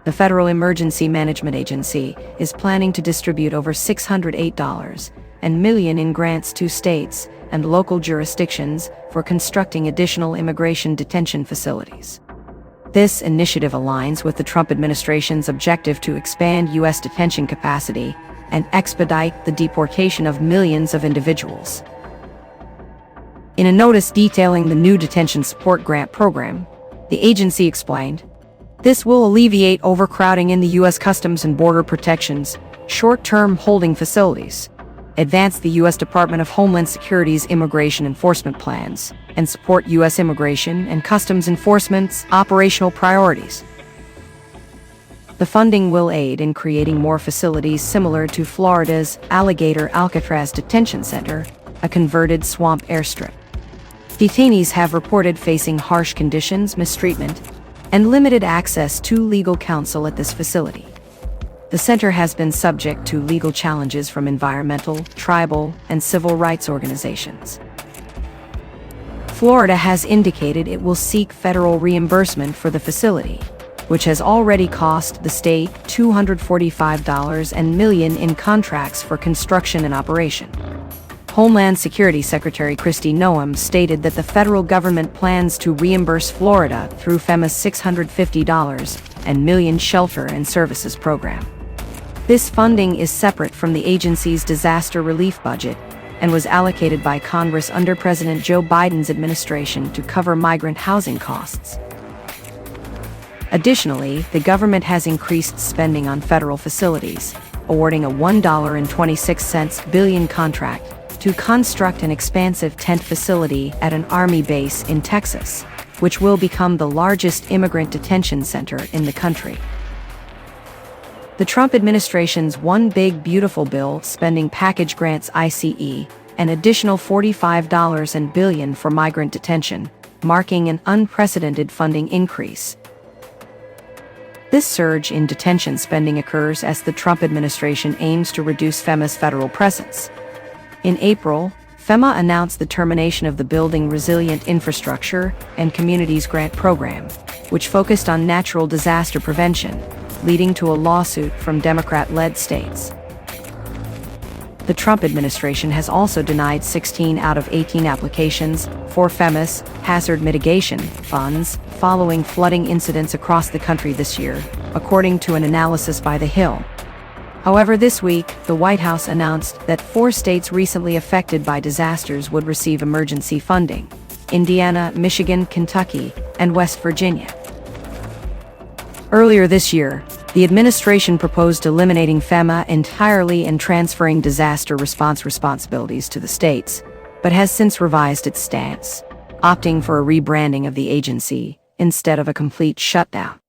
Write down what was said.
The Federal Emergency Management Agency is planning to distribute over $608 million in grants to states and local jurisdictions for constructing additional immigration detention facilities. This initiative aligns with the Trump administration's objective to expand U.S. detention capacity and expedite the deportation of millions of individuals. In a notice detailing the new detention support grant program, the agency explained, "This will alleviate overcrowding in the U.S. Customs and Border Protection's short-term holding facilities, advance the U.S. Department of Homeland Security's immigration enforcement plans, and support U.S. Immigration and Customs Enforcement's operational priorities." The funding will aid in creating more facilities similar to Florida's Alligator Alcatraz Detention Center, a converted swamp airstrip. Detainees have reported facing harsh conditions, mistreatment, and limited access to legal counsel at this facility. The center has been subject to legal challenges from environmental, tribal, and civil rights organizations. Florida has indicated it will seek federal reimbursement for the facility, which has already cost the state $245 million in contracts for construction and operation. Homeland Security Secretary Kristi Noem stated that the federal government plans to reimburse Florida through Fema's $650 million Shelter and Services Program. This funding is separate from the agency's disaster relief budget and was allocated by Congress under President Joe Biden's administration to cover migrant housing costs. Additionally, the government has increased spending on federal facilities, awarding a $1.26 billion contract to construct an expansive tent facility at an Army base in Texas, which will become the largest immigrant detention center in the country. The Trump administration's One Big Beautiful Bill spending package grants ICE an additional $45 billion for migrant detention, marking an unprecedented funding increase. This surge in detention spending occurs as the Trump administration aims to reduce Fema's federal presence. In April, Fema announced the termination of the Building Resilient Infrastructure and Communities Grant Program, which focused on natural disaster prevention, leading to a lawsuit from Democrat-led states. The Trump administration has also denied 16 out of 18 applications for Fema's hazard mitigation funds following flooding incidents across the country this year, according to an analysis by The Hill. However, this week, the White House announced that 4 states recently affected by disasters would receive emergency funding: Indiana, Michigan, Kentucky, and West Virginia. Earlier this year, the administration proposed eliminating Fema entirely and transferring disaster response responsibilities to the states, but has since revised its stance, opting for a rebranding of the agency instead of a complete shutdown.